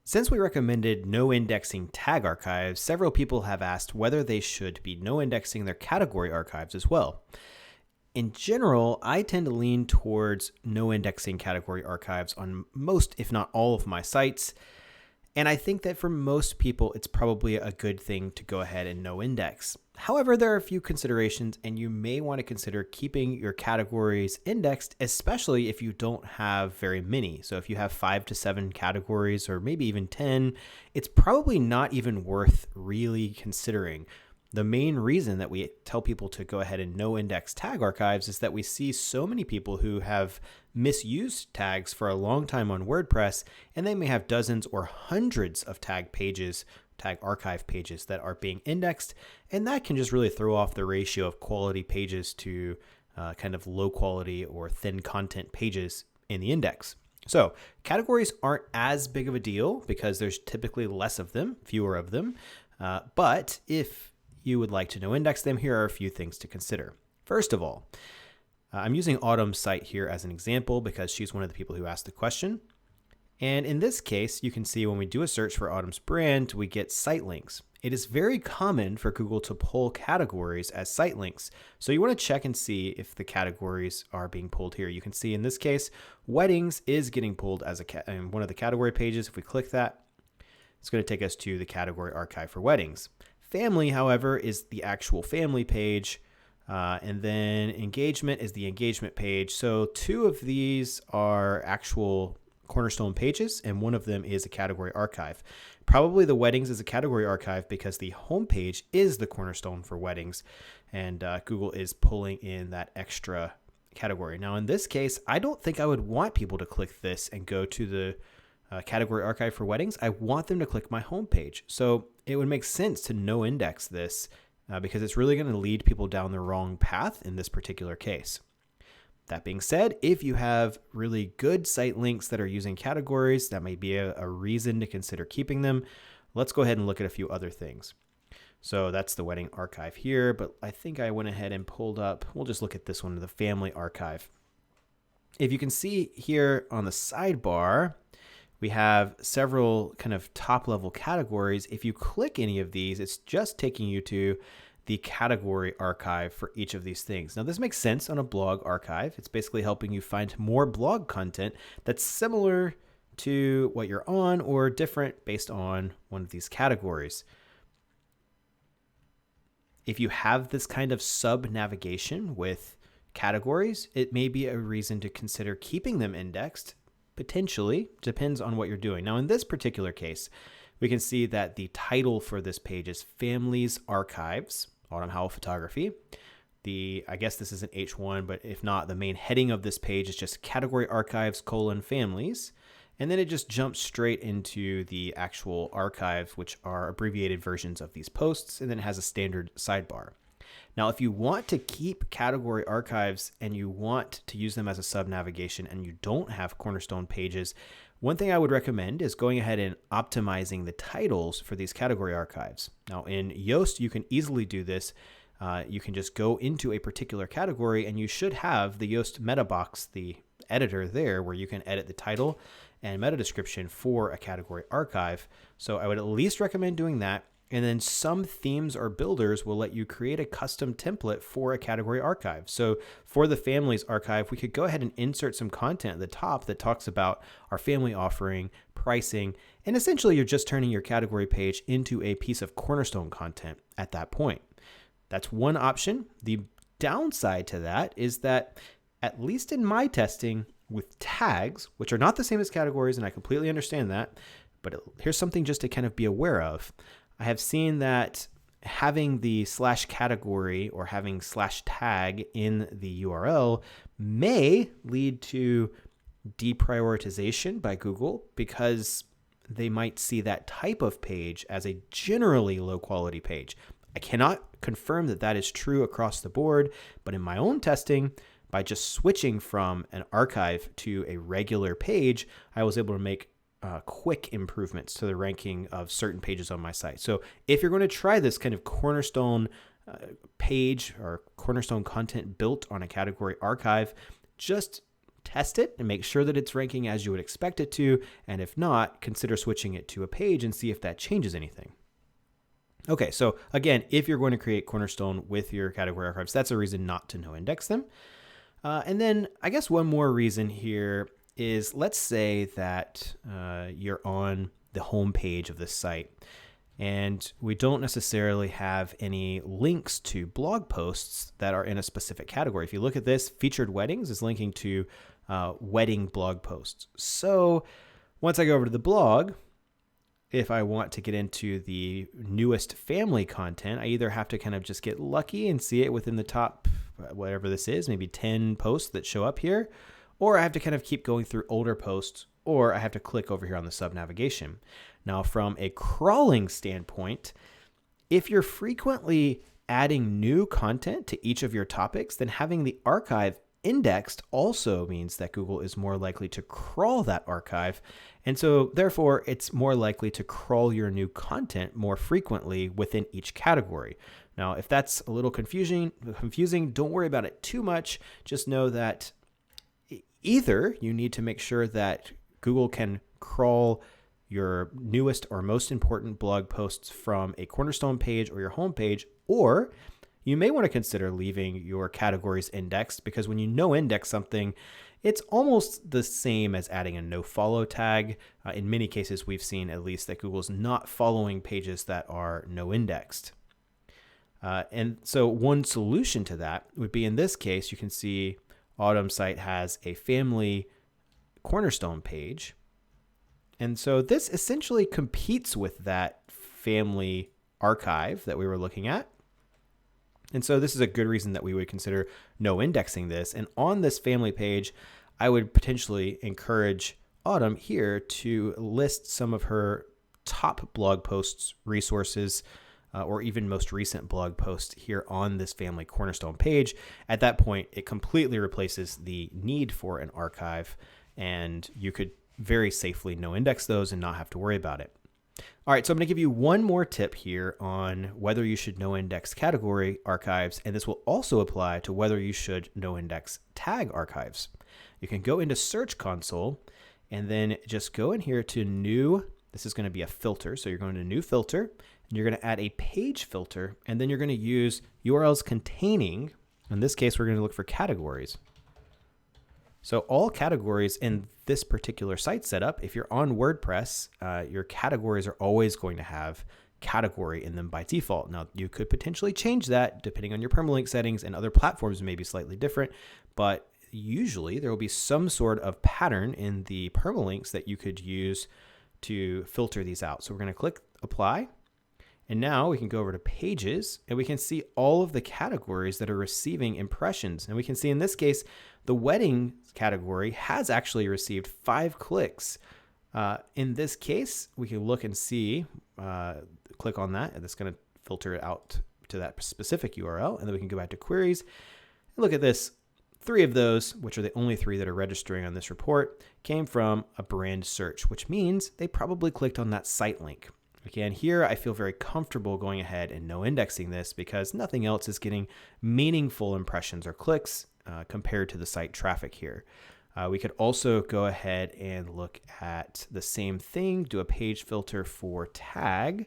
Since we recommended no indexing tag archives, several people have asked whether they should be no indexing their category archives as well. In general, I tend to lean towards no indexing category archives on most, if not all, of my sites. And I think that for most people, it's probably a good thing to go ahead and no index. However, there are a few considerations, and you may want to consider keeping your categories indexed, especially if you don't have very many. So if you have 5 to 7 categories, or maybe even 10, it's probably not even worth really considering. The main reason that we tell people to go ahead and no index tag archives is that we see so many people who have misused tags for a long time on WordPress, and they may have dozens or hundreds of tag archive pages that are being indexed, and that can just really throw off the ratio of quality pages to kind of low quality or thin content pages in the index. So categories aren't as big of a deal because there's typically less of them, fewer of them, but if you would like to no index them, here are a few things to consider. First of all, I'm using Autumn's site here as an example because she's one of the people who asked the question. And in this case, you can see when we do a search for Autumn's brand, we get site links. It is very common for Google to pull categories as site links. So you want to check and see if the categories are being pulled here. You can see in this case, weddings is getting pulled as in one of the category pages. If we click that, it's going to take us to the category archive for weddings. Family, however, is the actual family page, and then engagement is the engagement page. So 2 of these are actual Cornerstone pages, and one of them is a category archive. Probably the weddings is a category archive because the homepage is the Cornerstone for weddings, and Google is pulling in that extra category. Now, in this case, I don't think I would want people to click this and go to the category archive for weddings. I want them to click my homepage. So it would make sense to no index this because it's really going to lead people down the wrong path in this particular case. That being said, if you have really good site links that are using categories, that may be a reason to consider keeping them. Let's go ahead and look at a few other things. So that's the wedding archive here, but I think I went ahead and pulled up, we'll just look at this one, the family archive. If you can see here on the sidebar, we have several kind of top level categories. If you click any of these, it's just taking you to the category archive for each of these things. Now, this makes sense on a blog archive. It's basically helping you find more blog content that's similar to what you're on or different based on one of these categories. If you have this kind of sub navigation with categories, it may be a reason to consider keeping them indexed. Potentially, depends on what you're doing. Now, in this particular case, we can see that the title for this page is Families Archives, Autumn Howell Photography. I guess this is an H1, but if not, the main heading of this page is just Category Archives, Families. And then it just jumps straight into the actual archive, which are abbreviated versions of these posts, and then it has a standard sidebar. Now, if you want to keep category archives and you want to use them as a sub-navigation and you don't have Cornerstone pages, one thing I would recommend is going ahead and optimizing the titles for these category archives. Now, in Yoast, you can easily do this. You can just go into a particular category and you should have the Yoast meta box, the editor there, where you can edit the title and meta description for a category archive. So I would at least recommend doing that. And then some themes or builders will let you create a custom template for a category archive. So for the families archive, we could go ahead and insert some content at the top that talks about our family offering, pricing, and essentially you're just turning your category page into a piece of Cornerstone content at that point. That's one option. The downside to that is that, at least in my testing with tags, which are not the same as categories, and I completely understand that, but here's something just to kind of be aware of. I have seen that having the /category or having /tag in the URL may lead to deprioritization by Google because they might see that type of page as a generally low quality page. I cannot confirm that that is true across the board, but in my own testing, by just switching from an archive to a regular page, I was able to make quick improvements to the ranking of certain pages on my site. So if you're going to try this kind of Cornerstone page or Cornerstone content built on a category archive, just test it and make sure that it's ranking as you would expect it to. And if not, consider switching it to a page and see if that changes anything. Okay, so again, if you're going to create Cornerstone with your category archives, that's a reason not to no index them. And then I guess one more reason here is, let's say that you're on the home page of this site and we don't necessarily have any links to blog posts that are in a specific category. If you look at this, featured weddings is linking to wedding blog posts. So once I go over to the blog, if I want to get into the newest family content, I either have to kind of just get lucky and see it within the top, whatever this is, maybe 10 posts that show up here, or I have to kind of keep going through older posts, or I have to click over here on the sub navigation. Now, from a crawling standpoint, if you're frequently adding new content to each of your topics, then having the archive indexed also means that Google is more likely to crawl that archive. And so therefore, it's more likely to crawl your new content more frequently within each category. Now, if that's a little confusing, don't worry about it too much. Just know that either you need to make sure that Google can crawl your newest or most important blog posts from a Cornerstone page or your home page, or you may want to consider leaving your categories indexed, because when you no index something, it's almost the same as adding a no follow tag. In many cases, we've seen at least that Google's not following pages that are no indexed. And so one solution to that would be, in this case, you can see Autumn's site has a family Cornerstone page. And so this essentially competes with that family archive that we were looking at. And so this is a good reason that we would consider no indexing this. And on this family page, I would potentially encourage Autumn here to list some of her top blog posts, resources, or even most recent blog posts here on this family Cornerstone page. At that point, it completely replaces the need for an archive, and you could very safely no index those and not have to worry about it. All right, so I'm going to give you one more tip here on whether you should no index category archives, and this will also apply to whether you should no index tag archives. You can go into Search Console and then just go in here to new. This is going to be a filter. So you're going to new filter and you're going to add a page filter, and then you're going to use URLs containing, in this case, we're going to look for categories. So all categories in this particular site setup, if you're on WordPress, your categories are always going to have category in them by default. Now, you could potentially change that depending on your permalink settings, and other platforms may be slightly different, but usually there will be some sort of pattern in the permalinks that you could use to filter these out. So we're going to click apply. And now we can go over to pages and we can see all of the categories that are receiving impressions. And we can see in this case, the wedding category has actually received 5 clicks. In this case, we can look and see, click on that, and it's going to filter it out to that specific URL. And then we can go back to queries and look at this. 3 of those, which are the only 3 that are registering on this report, came from a brand search, which means they probably clicked on that site link. Again, here I feel very comfortable going ahead and no indexing this because nothing else is getting meaningful impressions or clicks compared to the site traffic here. We could also go ahead and look at the same thing, do a page filter for tag.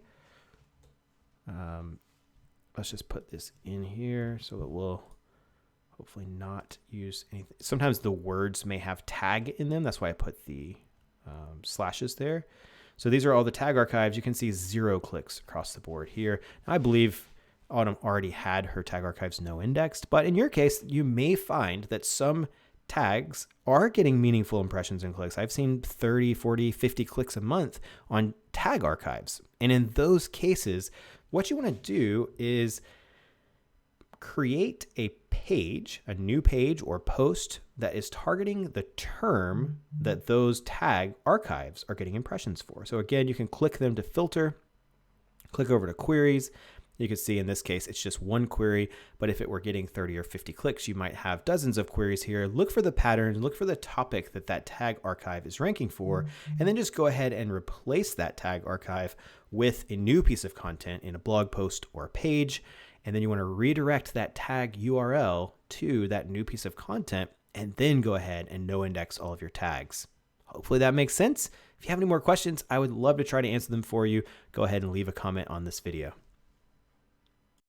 Let's just put this in here so it will hopefully not use anything. Sometimes the words may have tag in them. That's why I put the slashes there. So these are all the tag archives. You can see 0 clicks across the board here. I believe Autumn already had her tag archives no indexed, but in your case, you may find that some tags are getting meaningful impressions and clicks. I've seen 30, 40, 50 clicks a month on tag archives. And in those cases, what you want to do is create a page, a new page or post that is targeting the term that those tag archives are getting impressions for. So again, you can click them to filter, click over to queries. You can see in this case, it's just 1 query, but if it were getting 30 or 50 clicks, you might have dozens of queries here. Look for the patterns, look for the topic that that tag archive is ranking for, and then just go ahead and replace that tag archive with a new piece of content in a blog post or a page. And then you want to redirect that tag URL to that new piece of content and then go ahead and no index all of your tags. Hopefully that makes sense. If you have any more questions, I would love to try to answer them for you. Go ahead and leave a comment on this video.